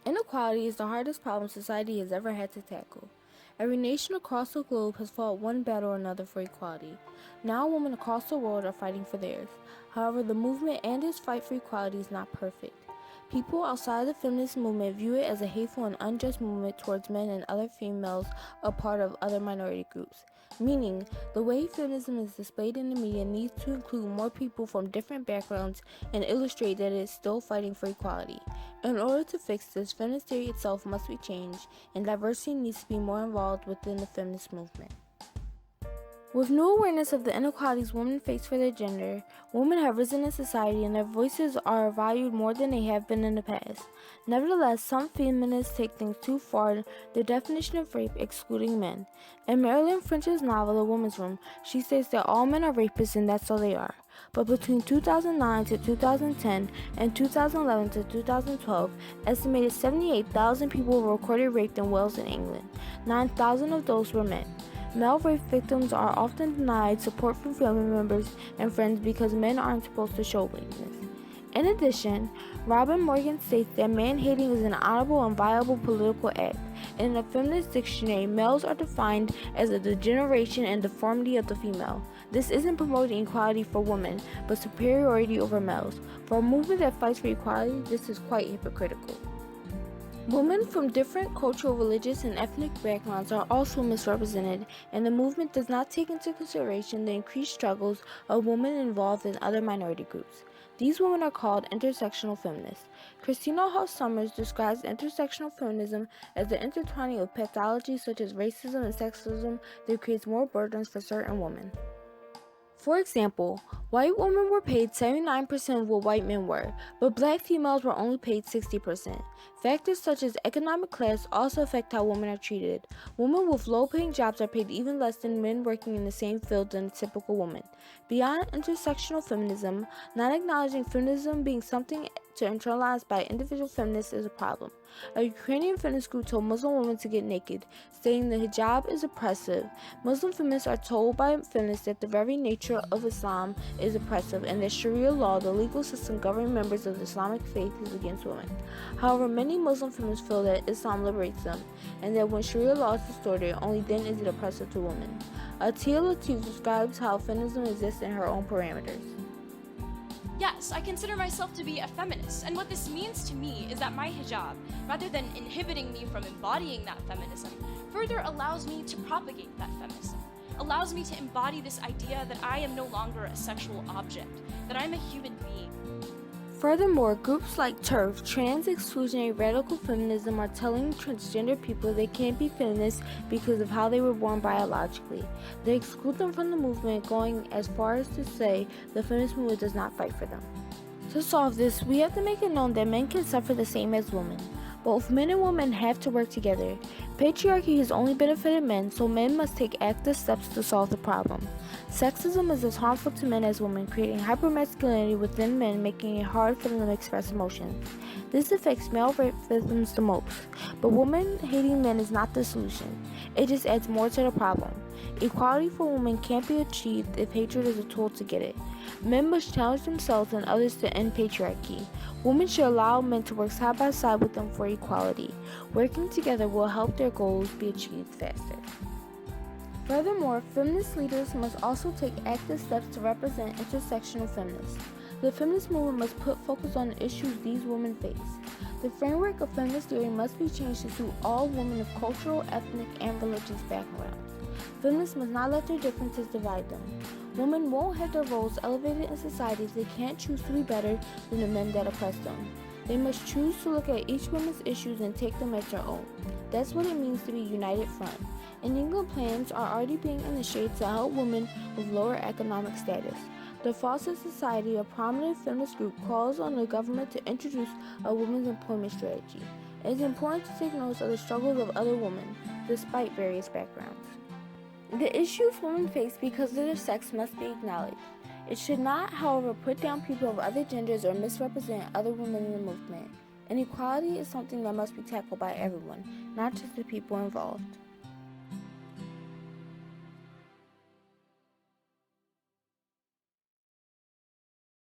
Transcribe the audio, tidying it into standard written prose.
Inequality is the hardest problem society has ever had to tackle. Every nation across the globe has fought one battle or another for equality. Now women across the world are fighting for theirs. However, the movement and its fight for equality is not perfect. People outside the feminist movement view it as a hateful and unjust movement towards men and other females a part of other minority groups. Meaning, the way feminism is displayed in the media needs to include more people from different backgrounds and illustrate that it is still fighting for equality. In order to fix this, feminist theory itself must be changed, and diversity needs to be more involved within the feminist movement. With new awareness of the inequalities women face for their gender, women have risen in society and their voices are valued more than they have been in the past. Nevertheless, some feminists take things too far, their definition of rape excluding men. In Marilyn French's novel The Woman's Room, she states that all men are rapists and that's all they are. But between 2009 to 2010 and 2011 to 2012, estimated 78,000 people were recorded raped in Wales and England. 9,000 of those were men. Male rape victims are often denied support from family members and friends because men aren't supposed to show weakness. In addition, Robin Morgan states that man-hating is an honorable and viable political act. In the feminist dictionary, males are defined as a degeneration and deformity of the female. This isn't promoting equality for women, but superiority over males. For a movement that fights for equality, this is quite hypocritical. Women from different cultural, religious, and ethnic backgrounds are also misrepresented, and the movement does not take into consideration the increased struggles of women involved in other minority groups. These women are called intersectional feminists. Christina Hall Summers describes intersectional feminism as the intertwining of pathologies such as racism and sexism that creates more burdens for certain women. For example, white women were paid 79% of what white men were, but black females were only paid 60%. Factors such as economic class also affect how women are treated. Women with low-paying jobs are paid even less than men working in the same field than a typical woman. Beyond intersectional feminism, not acknowledging feminism being something to internalize by individual feminists is a problem. A Ukrainian feminist group told Muslim women to get naked, stating the hijab is oppressive. Muslim feminists are told by feminists that the very nature of Islam is oppressive and that Sharia law, the legal system governing members of the Islamic faith, is against women. However, many Muslim feminists feel that Islam liberates them and that when Sharia law is distorted, only then is it oppressive to women. Atiya Latif describes how feminism exists in her own parameters. Yes, I consider myself to be a feminist, and what this means to me is that my hijab, rather than inhibiting me from embodying that feminism, further allows me to propagate that feminism, allows me to embody this idea that I am no longer a sexual object, that I'm a human being. Furthermore, groups like TERF, Trans Exclusionary Radical Feminism, are telling transgender people they can't be feminists because of how they were born biologically. They exclude them from the movement, going as far as to say the feminist movement does not fight for them. To solve this, we have to make it known that men can suffer the same as women. Both men and women have to work together. Patriarchy has only benefited men, so men must take active steps to solve the problem. Sexism is as harmful to men as women, creating hypermasculinity within men, making it hard for them to express emotions. This affects male rape victims the most, but women-hating men is not the solution. It just adds more to the problem. Equality for women can't be achieved if hatred is a tool to get it. Men must challenge themselves and others to end patriarchy. Women should allow men to work side by side with them for equality. Working together will help their goals be achieved faster. Furthermore, feminist leaders must also take active steps to represent intersectional feminists. The feminist movement must put focus on the issues these women face. The framework of feminist theory must be changed to suit all women of cultural, ethnic, and religious backgrounds. Feminists must not let their differences divide them. Women won't have their roles elevated in society if they can't choose to be better than the men that oppress them. They must choose to look at each woman's issues and take them as their own. That's what it means to be a united front. In England, plans are already being initiated to help women with lower economic status. The Foster Society, a prominent feminist group, calls on the government to introduce a women's employment strategy. It is important to take notice of the struggles of other women, despite various backgrounds. The issues women face because of their sex must be acknowledged. It should not, however, put down people of other genders or misrepresent other women in the movement. Inequality is something that must be tackled by everyone, not just the people involved.